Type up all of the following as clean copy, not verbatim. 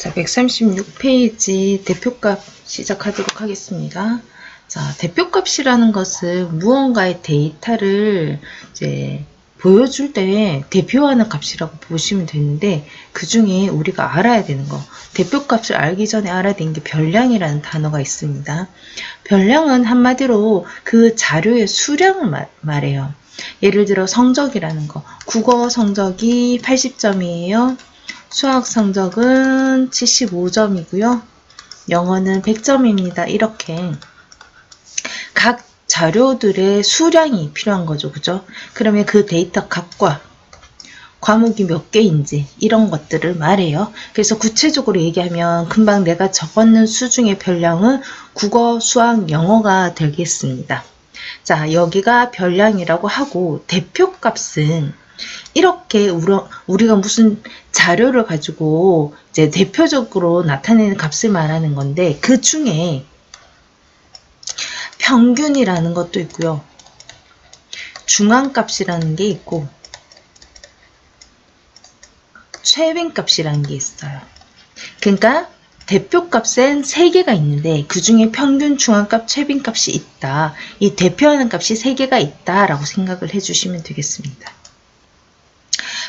자, 136페이지 대표값 시작하도록 하겠습니다. 자, 대표값이라는 것은 무언가의 데이터를 이제 보여줄 때 대표하는 값이라고 보시면 되는데, 그 중에 우리가 알아야 되는 거, 대표값을 알기 전에 알아야 되는 게 별량이라는 단어가 있습니다. 별량은 한마디로 그 자료의 수량을 말해요. 예를 들어 성적이라는 거, 국어 성적이 80점이에요. 수학 성적은 75점이고요. 영어는 100점입니다. 이렇게 각 자료들의 수량이 필요한 거죠. 그죠? 그러면 그 데이터 값과 과목이 몇 개인지 이런 것들을 말해요. 그래서 구체적으로 얘기하면 금방 내가 적었는 수 중의 별량은 국어, 수학, 영어가 되겠습니다. 자, 여기가 별량이라고 하고, 대표값은 이렇게 우리가 무슨 자료를 가지고 이제 대표적으로 나타내는 값을 말하는 건데, 그 중에 평균이라는 것도 있고요. 중앙값이라는 게 있고, 최빈값이라는 게 있어요. 그러니까 대표값엔 3개가 있는데 그 중에 평균, 중앙값, 최빈값이 있다. 이 대표하는 값이 3개가 있다라고 생각을 해주시면 되겠습니다.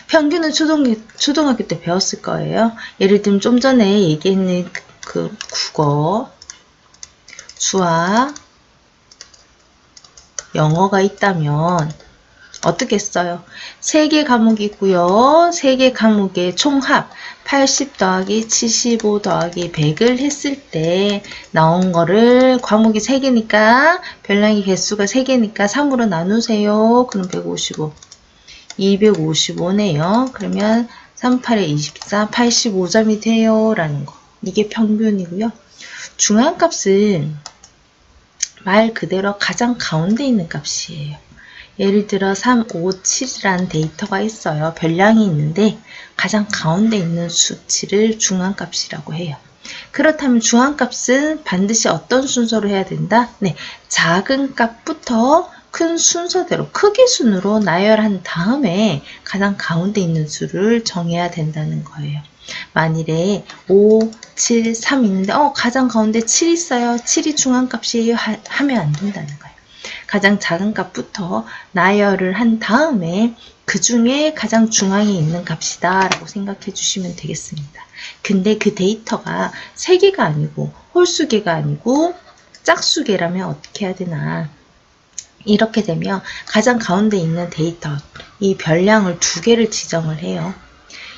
평균은 초등학교 때 배웠을 거예요. 예를 들면 좀 전에 얘기했는 그 국어, 수학, 영어가 있다면 어떻게 써요? 3개 과목이 있고요. 3개 과목의 총합 80 더하기 75 더하기 100을 했을 때 나온 거를, 과목이 3개니까 별량이 개수가 3개니까 3으로 나누세요. 그럼 155. 255네요. 그러면 38에 24, 85점이 돼요. 라는 거. 이게 평균이고요. 중앙값은 말 그대로 가장 가운데 있는 값이에요. 예를 들어 3, 5, 7이라는 데이터가 있어요. 별량이 있는데 가장 가운데 있는 수치를 중앙값이라고 해요. 그렇다면 중앙값은 반드시 어떤 순서로 해야 된다? 네, 작은 값부터 큰 순서대로 크기 순으로 나열한 다음에 가장 가운데 있는 수를 정해야 된다는 거예요. 만일에 5, 7, 3 있는데 가장 가운데 7 있어요. 7이 중앙값이에요. 하면 안 된다는 거예요. 가장 작은 값부터 나열을 한 다음에 그 중에 가장 중앙에 있는 값이다 라고 생각해 주시면 되겠습니다. 근데 그 데이터가 세개가 아니고 홀수개가 아니고 짝수개라면 어떻게 해야 되나? 이렇게 되면 가장 가운데 있는 데이터, 이 별량을 2개를 지정을 해요.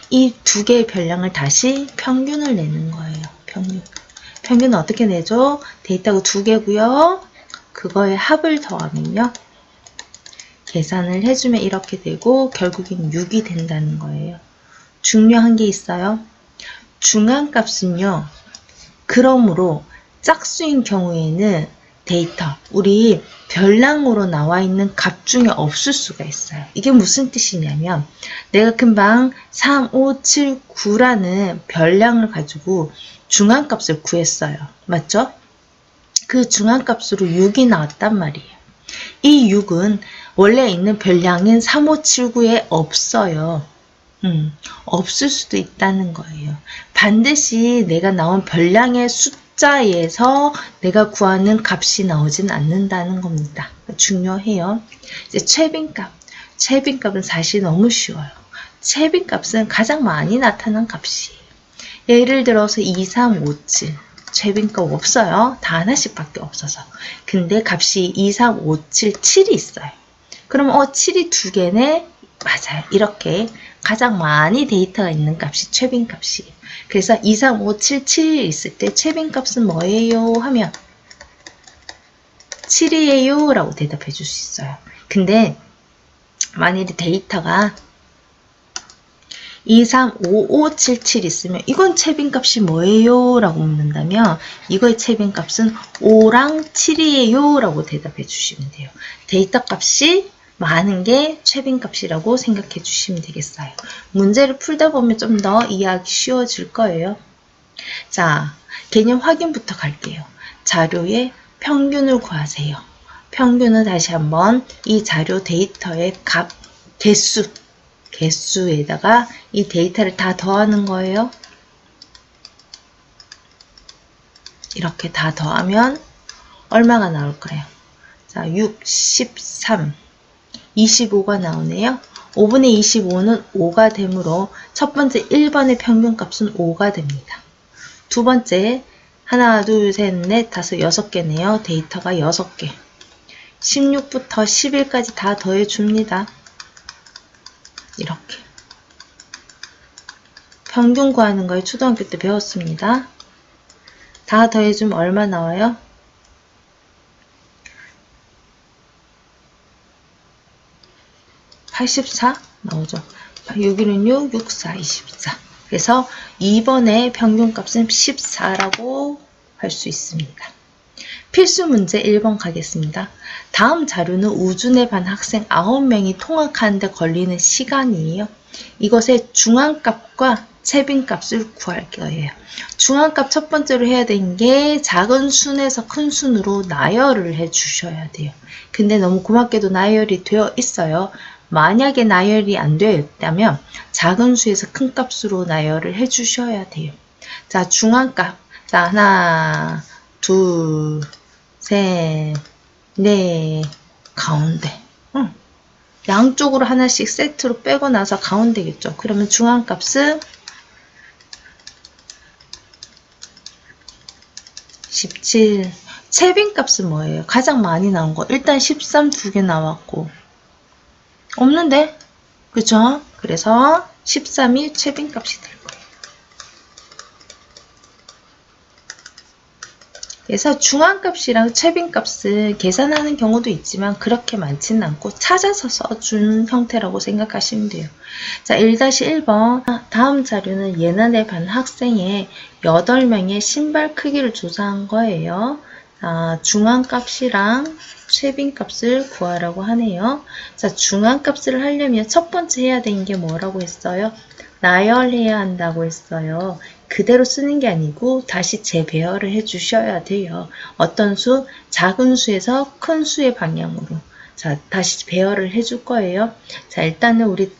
이 2개의 별량을 다시 평균을 내는 거예요. 평균은 어떻게 내죠? 데이터가 2개고요. 그거의 합을 더하면요. 계산을 해주면 이렇게 되고 결국엔 6이 된다는 거예요. 중요한 게 있어요. 중앙값은요. 그러므로 짝수인 경우에는 데이터, 우리 별량으로 나와 있는 값 중에 없을 수가 있어요. 이게 무슨 뜻이냐면 내가 금방 3, 5, 7, 9라는 별량을 가지고 중앙값을 구했어요. 맞죠? 그 중앙값으로 6이 나왔단 말이에요. 이 6은 원래 있는 별량인 3, 5, 7, 9에 없어요. 없을 수도 있다는 거예요. 반드시 내가 나온 별량의 숫자에서 내가 구하는 값이 나오진 않는다는 겁니다. 중요해요. 이제 최빈값은 사실 너무 쉬워요. 최빈값은 가장 많이 나타난 값이에요. 예를 들어서 2, 3, 5, 7. 최빈값 없어요. 다 하나씩 밖에 없어서. 근데 값이 2, 3, 5, 7, 7이 있어요. 그럼 7이 2개네? 맞아요. 이렇게 가장 많이 데이터가 있는 값이 최빈값이에요. 그래서 2, 3, 5, 7, 7이 있을 때 최빈값은 뭐예요? 하면 7이에요 라고 대답해 줄 수 있어요. 근데 만일에 데이터가 2, 3, 5, 5, 7, 7 있으면 이건 최빈값이 뭐예요? 라고 묻는다면 이거의 최빈값은 5랑 7이에요 라고 대답해 주시면 돼요. 데이터 값이 많은 게 최빈값이라고 생각해 주시면 되겠어요. 문제를 풀다 보면 좀 더 이해하기 쉬워질 거예요. 자, 개념 확인부터 갈게요. 자료의 평균을 구하세요. 평균은 다시 한번 이 자료 데이터의 값, 개수에다가 이 데이터를 다 더하는 거예요. 이렇게 다 더하면 얼마가 나올 거예요? 자, 6, 13, 25가 나오네요. 5분의 25는 5가 되므로 첫 번째 1번의 평균값은 5가 됩니다. 두 번째 하나, 둘, 셋, 넷, 다섯, 6개네요. 데이터가 6개. 16부터 11까지 다 더해줍니다. 이렇게. 평균 구하는 걸 초등학교 때 배웠습니다. 다 더해주면 얼마 나와요? 84 나오죠. 6일은 6, 6, 4, 24. 그래서 2번의 평균값은 14라고 할 수 있습니다. 필수 문제 1번 가겠습니다. 다음 자료는 우준에 반 학생 9명이 통학하는 데 걸리는 시간이에요. 이것의 중앙값과 채빈값을 구할 거예요. 중앙값 첫 번째로 해야 되는 게 작은 순에서 큰 순으로 나열을 해 주셔야 돼요. 근데 너무 고맙게도 나열이 되어 있어요. 만약에 나열이 안 되어 있다면 작은 수에서 큰 값으로 나열을 해 주셔야 돼요. 자, 중앙값. 자, 하나, 둘, 셋, 넷, 가운데. 양쪽으로 하나씩 세트로 빼고 나서 가운데겠죠. 그러면 중앙값은 17. 채빈값은 뭐예요? 가장 많이 나온 거. 일단 13 두 개 나왔고. 없는데? 그죠? 그래서 13이 채빈값이 될 거예요. 그래서 중앙값이랑 채빈값은 계산하는 경우도 있지만 그렇게 많지는 않고 찾아서 써준 형태라고 생각하시면 돼요. 자, 1-1번. 다음 자료는 예난의 반 학생의 8명의 신발 크기를 조사한 거예요. 중앙값이랑 채빈값을 구하라고 하네요. 자, 중앙값을 하려면 첫 번째 해야 되는 게 뭐라고 했어요? 나열해야 한다고 했어요. 그대로 쓰는 게 아니고 다시 재배열을 해 주셔야 돼요. 어떤 수? 작은 수에서 큰 수의 방향으로. 자, 다시 배열을 해 줄 거예요. 자, 일단은 우리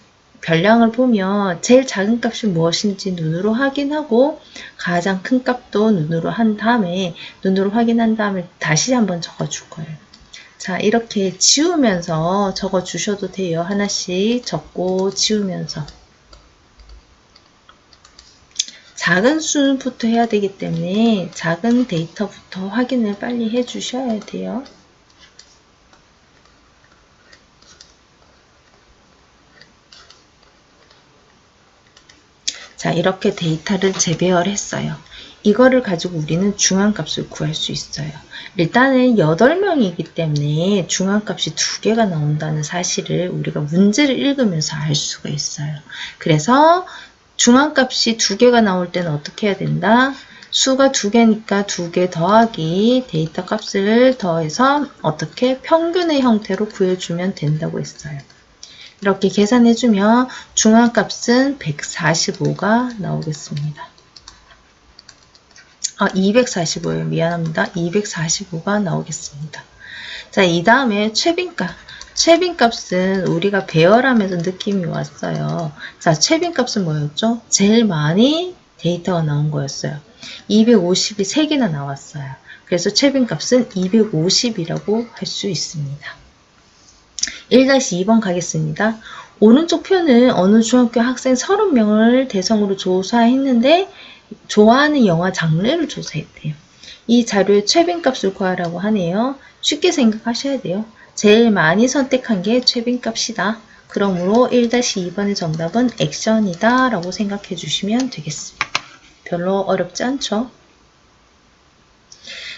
별량을 보면 제일 작은 값이 무엇인지 눈으로 확인하고 가장 큰 값도 눈으로 확인한 다음에 다시 한번 적어 줄 거예요. 자, 이렇게 지우면서 적어 주셔도 돼요. 하나씩 적고 지우면서. 작은 수부터 해야 되기 때문에 작은 데이터부터 확인을 빨리 해 주셔야 돼요. 자, 이렇게 데이터를 재배열했어요. 이거를 가지고 우리는 중앙값을 구할 수 있어요. 일단은 8명이기 때문에 중앙값이 2개가 나온다는 사실을 우리가 문제를 읽으면서 알 수가 있어요. 그래서 중앙값이 2개가 나올 때는 어떻게 해야 된다? 수가 2개니까 2개 더하기 데이터 값을 더해서 어떻게 평균의 형태로 구해주면 된다고 했어요. 이렇게 계산해주면 중앙값은 145가 나오겠습니다. 245예요. 미안합니다. 245가 나오겠습니다. 자, 이 다음에 채빈값. 채빈값은 우리가 배열하면서 느낌이 왔어요. 자, 채빈값은 뭐였죠? 제일 많이 데이터가 나온 거였어요. 250이 3개나 나왔어요. 그래서 채빈값은 250이라고 할 수 있습니다. 1-2번 가겠습니다. 오른쪽 표는 어느 중학교 학생 30명을 대상으로 조사했는데 좋아하는 영화 장르를 조사했대요. 이 자료의 채빈값을 구하라고 하네요. 쉽게 생각하셔야 돼요. 제일 많이 선택한 게 채빈값이다. 그러므로 1-2번의 정답은 액션이다 라고 생각해 주시면 되겠습니다. 별로 어렵지 않죠?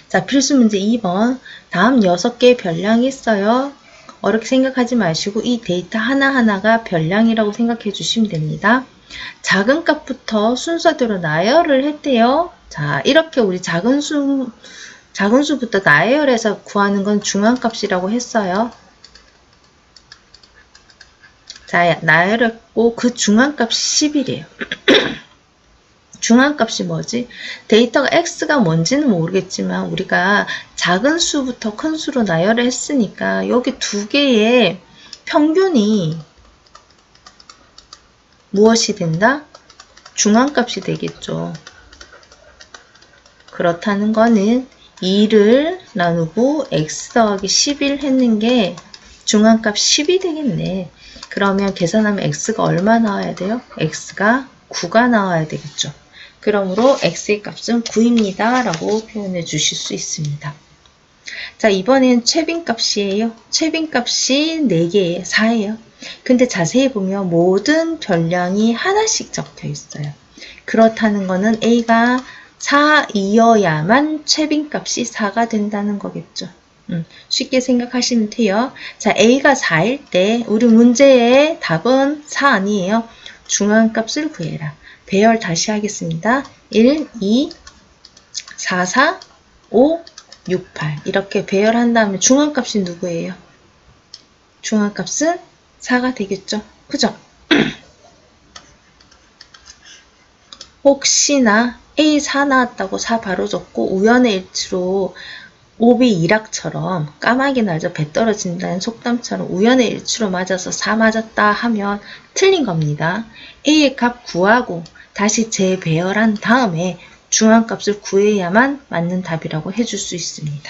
자, 필수 문제 2번. 다음 6개의 별량이 있어요. 어렵게 생각하지 마시고 이 데이터 하나하나가 별량이라고 생각해 주시면 됩니다. 작은 값부터 순서대로 나열을 했대요. 자, 이렇게 우리 작은 수부터 나열해서 구하는 건 중앙값이라고 했어요. 자, 나열했고 그 중앙값이 10이래요. 중앙값이 뭐지? 데이터가 x가 뭔지는 모르겠지만 우리가 작은 수부터 큰 수로 나열을 했으니까 여기 2개의 평균이 무엇이 된다? 중앙값이 되겠죠. 그렇다는 거는 2를 나누고 x 더하기 11 했는 게 중앙값 10이 되겠네. 그러면 계산하면 x가 얼마 나와야 돼요? x가 9가 나와야 되겠죠. 그러므로 x의 값은 9입니다. 라고 표현해 주실 수 있습니다. 자, 이번엔 최빈값이에요. 최빈값이 4개예요. 4예요. 근데 자세히 보면 모든 별량이 하나씩 적혀 있어요. 그렇다는 거는 a가 4이어야만 최빈값이 4가 된다는 거겠죠. 쉽게 생각하시면 돼요. 자, a가 4일 때 우리 문제의 답은 4 아니에요. 중앙값을 구해라. 배열 다시 하겠습니다. 1, 2, 4, 4, 5, 6, 8 이렇게 배열한 다음에 중앙값이 누구예요? 중앙값은 4가 되겠죠. 그죠? 혹시나 A 4 나왔다고 4 바로 적고 우연의 일치로 오비 일학처럼 까마귀 날져 배 떨어진다는 속담처럼 우연의 일치로 맞아서 4 맞았다 하면 틀린 겁니다. A의 값 구하고 다시 재배열한 다음에 중앙값을 구해야만 맞는 답이라고 해줄 수 있습니다.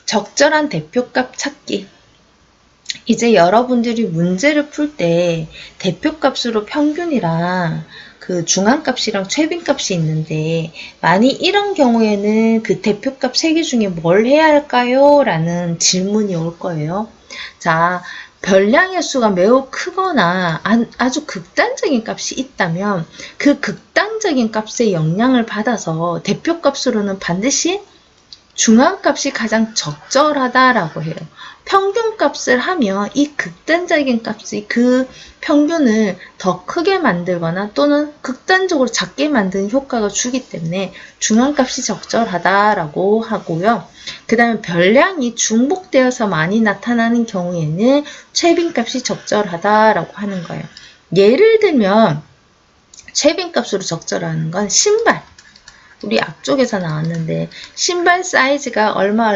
적절한 대표값 찾기. 이제 여러분들이 문제를 풀 때 대표값으로 평균이랑 그 중앙값이랑 최빈값이 있는데 만약 이런 경우에는 그 대표값 3개 중에 뭘 해야 할까요? 라는 질문이 올 거예요. 자, 별량의 수가 매우 크거나 아주 극단적인 값이 있다면 그 극단적인 값의 영향을 받아서 대표값으로는 반드시 중앙값이 가장 적절하다라고 해요. 평균값을 하면 이 극단적인 값이 그 평균을 더 크게 만들거나 또는 극단적으로 작게 만드는 효과가 주기 때문에 중앙값이 적절하다라고 하고요. 그 다음에 별량이 중복되어서 많이 나타나는 경우에는 최빈값이 적절하다라고 하는 거예요. 예를 들면 최빈값으로 적절하는 건 신발. 우리 앞쪽에서 나왔는데 신발 사이즈가 얼마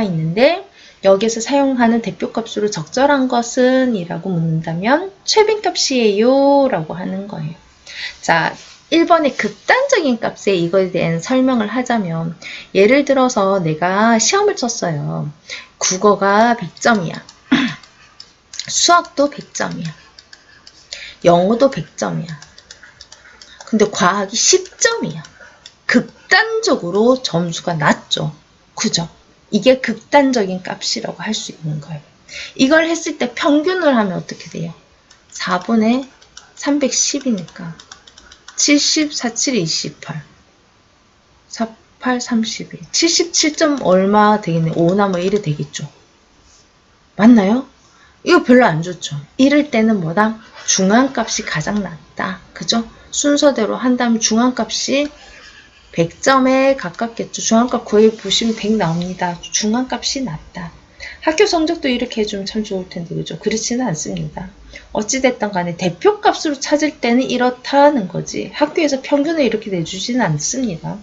있는데 여기서 사용하는 대표값으로 적절한 것은 이라고 묻는다면 최빈값이에요 라고 하는 거예요. 자, 1번의 극단적인 값에 이거에 대한 설명을 하자면 예를 들어서 내가 시험을 쳤어요. 국어가 100점이야. 수학도 100점이야. 영어도 100점이야. 근데 과학이 10점이야. 극단적으로 점수가 낮죠. 그죠? 이게 극단적인 값이라고 할 수 있는 거예요. 이걸 했을 때 평균을 하면 어떻게 돼요? 4분의 310이니까 70, 47, 28 48, 32 77점 얼마 되겠네? 5나무 1이 되겠죠. 맞나요? 이거 별로 안 좋죠. 이럴 때는 뭐다? 중앙값이 가장 낮다. 그죠? 순서대로 한다면 중앙값이 100점에 가깝겠죠. 중앙값 거의 보시면 100 나옵니다. 중앙값이 낮다. 학교 성적도 이렇게 해주면 참 좋을 텐데 그죠? 그렇지는 않습니다. 어찌됐든 간에 대표값으로 찾을 때는 이렇다는 거지 학교에서 평균을 이렇게 내주지는 않습니다.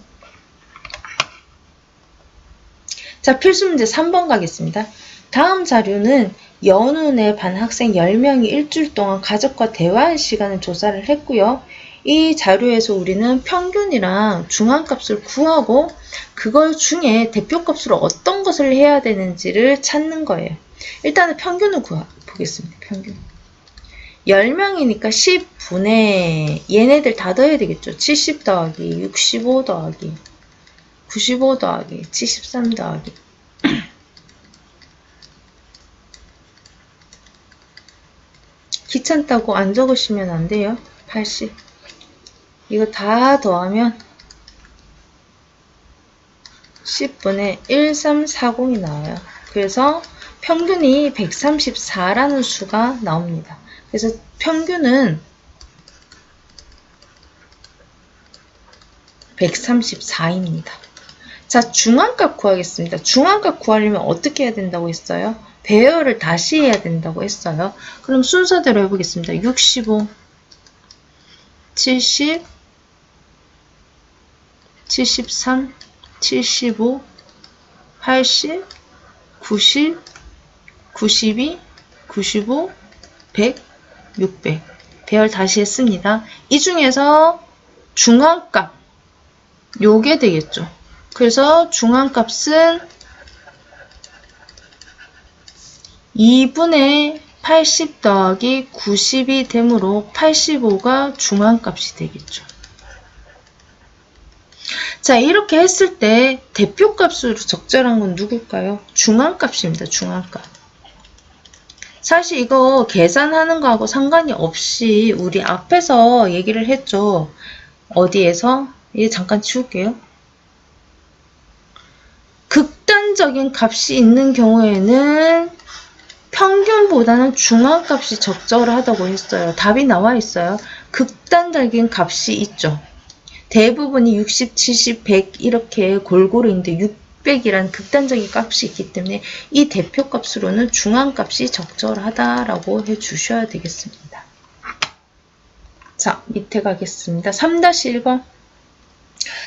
자, 필수문제 3번 가겠습니다. 다음 자료는 연운의 반 학생 10명이 일주일 동안 가족과 대화할 시간을 조사를 했고요. 이 자료에서 우리는 평균이랑 중앙값을 구하고 그걸 중에 대표값으로 어떤 것을 해야 되는지를 찾는 거예요. 일단은 평균을 보겠습니다. 평균. 10명이니까 10분의 얘네들 다 더해야 되겠죠. 70 더하기 65 더하기 95 더하기 73 더하기 귀찮다고 안 적으시면 안 돼요. 80 이거 다 더하면 10분의 1340이 나와요. 그래서 평균이 134라는 수가 나옵니다. 그래서 평균은 134입니다. 자, 중앙값 구하겠습니다. 중앙값 구하려면 어떻게 해야 된다고 했어요? 배열을 다시 해야 된다고 했어요. 그럼 순서대로 해보겠습니다. 65, 70, 73, 75, 80, 90, 92, 95, 100, 600 배열 다시 했습니다. 이 중에서 중앙값 요게 되겠죠. 그래서 중앙값은 2분의 80 더하기 90이 되므로 85가 중앙값이 되겠죠. 자, 이렇게 했을 때 대표값으로 적절한 건 누굴까요? 중앙값입니다. 중앙값. 사실 이거 계산하는 거하고 상관이 없이 우리 앞에서 얘기를 했죠. 어디에서? 이제 잠깐 치울게요. 극단적인 값이 있는 경우에는 평균보다는 중앙값이 적절하다고 했어요. 답이 나와 있어요. 극단적인 값이 있죠. 대부분이 60, 70, 100 이렇게 골고루 있는데 600이라는 극단적인 값이 있기 때문에 이 대표값으로는 중앙값이 적절하다라고 해주셔야 되겠습니다. 자, 밑에 가겠습니다. 3-1번.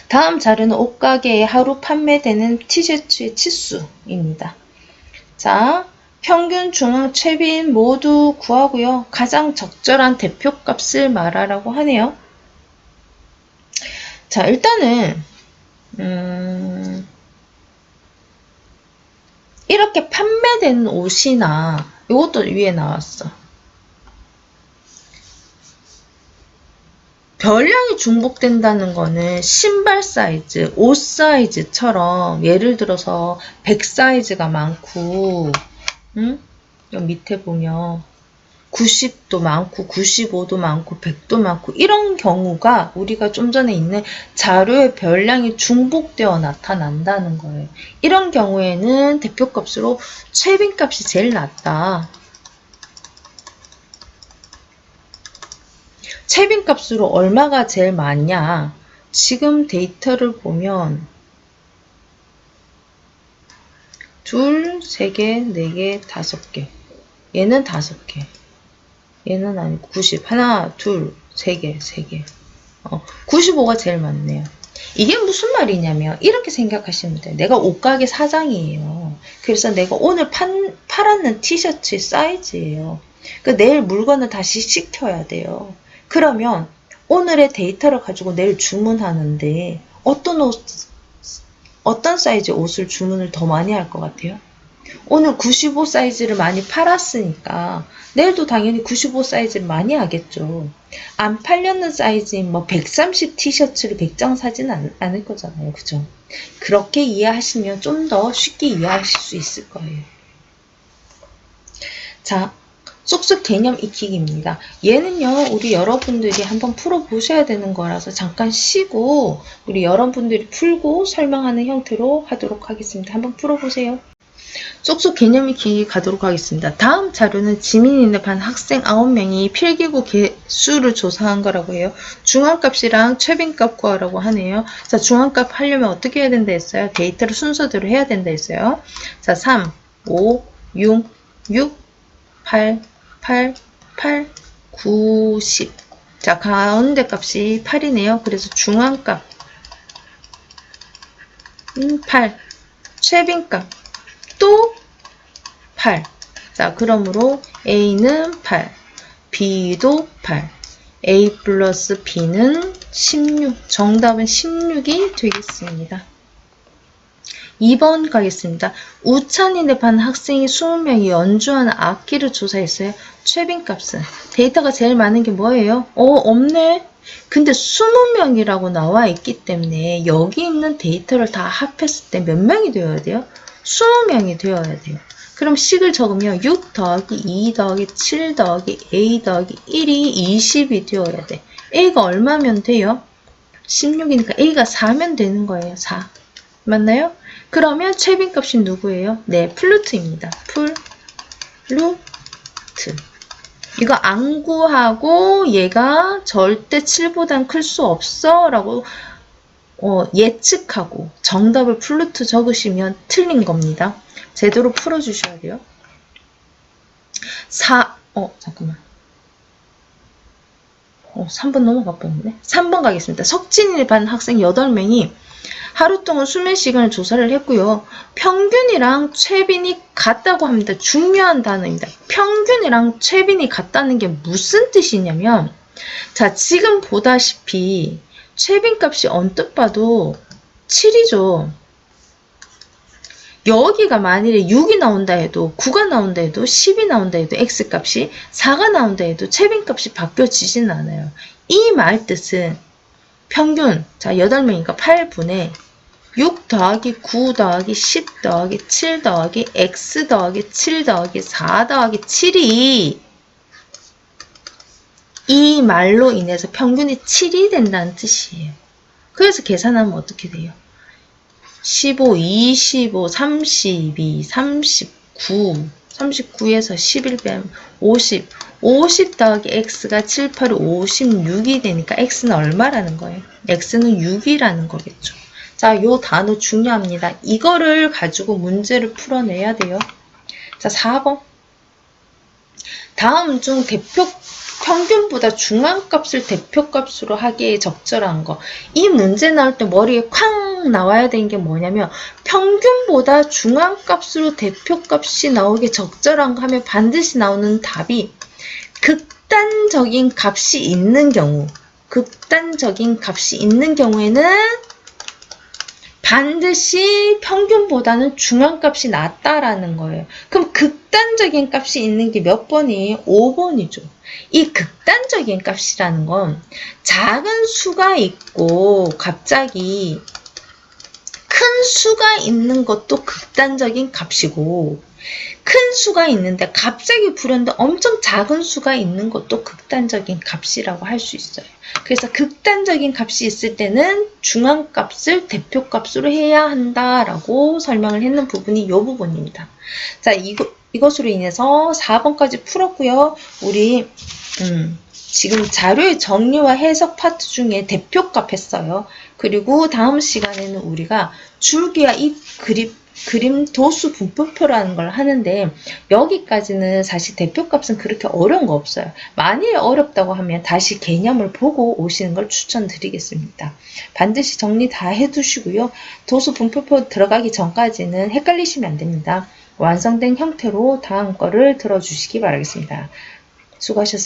다음 자료는 옷가게에 하루 판매되는 티셔츠의 치수입니다. 자, 평균, 중앙, 최빈 모두 구하고요. 가장 적절한 대표값을 말하라고 하네요. 자, 일단은 이렇게 판매되는 옷이나 이것도 위에 나왔어. 별량이 중복된다는 거는 신발 사이즈, 옷 사이즈처럼 예를 들어서 100 사이즈가 많고 여기 밑에 보면 90도 많고 95도 많고 100도 많고 이런 경우가 우리가 좀 전에 있는 자료의 별량이 중복되어 나타난다는 거예요. 이런 경우에는 대표값으로 최빈값이 제일 낮다. 최빈값으로 얼마가 제일 많냐? 지금 데이터를 보면 둘, 세 개, 네 개, 다섯 개. 얘는 다섯 개. 얘는 아니고 90. 하나, 둘, 세 개, 세 개. 95가 제일 많네요. 이게 무슨 말이냐면 이렇게 생각하시면 돼요. 내가 옷가게 사장이에요. 그래서 내가 오늘 팔았는 티셔츠의 사이즈예요. 내일 물건을 다시 시켜야 돼요. 그러면 오늘의 데이터를 가지고 내일 주문하는데 어떤 사이즈의 옷을 주문을 더 많이 할 것 같아요? 오늘 95 사이즈를 많이 팔았으니까 내일도 당연히 95 사이즈를 많이 하겠죠. 안 팔렸는 사이즈인 130 티셔츠를 100장 사지는 않을 거잖아요. 그죠? 그렇게 이해하시면 좀 더 쉽게 이해하실 수 있을 거예요. 자, 쏙쏙 개념 익히기입니다. 얘는요, 우리 여러분들이 한번 풀어보셔야 되는 거라서 잠깐 쉬고 우리 여러분들이 풀고 설명하는 형태로 하도록 하겠습니다. 한번 풀어보세요. 쏙쏙 개념 익히기 가도록 하겠습니다. 다음 자료는 지민이네 반 학생 9명이 필기구 개수를 조사한 거라고 해요. 중앙값이랑 최빈값 구하라고 하네요. 자, 중앙값 하려면 어떻게 해야 된다 했어요? 데이터를 순서대로 해야 된다 했어요. 자, 3, 5, 6, 6, 8, 8, 8, 9, 10. 자, 가운데 값이 8이네요. 그래서 중앙값 8, 최빈값 또 8. 자, 그러므로 A는 8, B도 8. A 플러스 B는 16. 정답은 16이 되겠습니다. 2번 가겠습니다. 우찬이네 반 학생이 20명이 연주하는 악기를 조사했어요. 최빈값은 데이터가 제일 많은 게 뭐예요? 없네. 근데 20명이라고 나와 있기 때문에 여기 있는 데이터를 다 합했을 때 몇 명이 되어야 돼요? 20명이 되어야 돼요. 그럼 식을 적으면 6 더하기 2 더하기 7 더하기 A 더하기 1이 20이 되어야 돼. A가 얼마면 돼요? 16이니까 A가 4면 되는 거예요. 4. 맞나요? 그러면 최빈값이 누구예요? 네, 플루트입니다. 플루트. 이거 안 구하고 얘가 절대 7보단 클 수 없어 라고 예측하고 정답을 플루트 적으시면 틀린 겁니다. 제대로 풀어주셔야 돼요. 잠깐만. 3번 넘어가 뻔했네. 3번 가겠습니다. 석진이 반 학생 8명이 하루 동안 수면 시간을 조사를 했고요. 평균이랑 최빈이 같다고 합니다. 중요한 단어입니다. 평균이랑 최빈이 같다는 게 무슨 뜻이냐면, 자, 지금 보다시피 최빈값이 언뜻 봐도 7이죠. 여기가 만일에 6이 나온다 해도 9가 나온다 해도 10이 나온다 해도 x값이 4가 나온다 해도 최빈값이 바뀌어지진 않아요. 이 말 뜻은 평균, 자 8명이니까 8분의 6 더하기 9 더하기 10 더하기 7 더하기 x 더하기 7 더하기 4 더하기 7이 이 말로 인해서 평균이 7이 된다는 뜻이에요. 그래서 계산하면 어떻게 돼요? 15, 25, 32, 39, 39에서 11 빼면 50, 50 더하기 x가 7, 8, 56이 되니까 x는 얼마라는 거예요? x는 6이라는 거겠죠. 자, 요 단어 중요합니다. 이거를 가지고 문제를 풀어내야 돼요. 자, 4번. 다음 중 대표 평균보다 중앙값을 대표값으로 하기에 적절한 거. 이 문제 나올 때 머리에 쾅 나와야 되는 게 뭐냐면 평균보다 중앙값으로 대표값이 나오게 적절한 거 하면 반드시 나오는 답이 극단적인 값이 있는 경우. 극단적인 값이 있는 경우에는 반드시 평균보다는 중앙값이 낫다라는 거예요. 그럼 극단적인 값이 있는 게 몇 번이에요? 5번이죠. 이 극단적인 값이라는 건 작은 수가 있고 갑자기 큰 수가 있는 것도 극단적인 값이고 큰 수가 있는데 갑자기 불현데 엄청 작은 수가 있는 것도 극단적인 값이라고 할 수 있어요. 그래서 극단적인 값이 있을 때는 중앙값을 대표값으로 해야 한다라고 설명을 했는 부분이 이 부분입니다. 자, 이것으로 인해서 4번까지 풀었고요. 우리 지금 자료의 정리와 해석 파트 중에 대표값 했어요. 그리고 다음 시간에는 우리가 줄기와 이 그림 도수 분포표라는 걸 하는데 여기까지는 사실 대표값은 그렇게 어려운 거 없어요. 만일 어렵다고 하면 다시 개념을 보고 오시는 걸 추천드리겠습니다. 반드시 정리 다 해두시고요. 도수 분포표 들어가기 전까지는 헷갈리시면 안 됩니다. 완성된 형태로 다음 거를 들어주시기 바라겠습니다. 수고하셨습니다.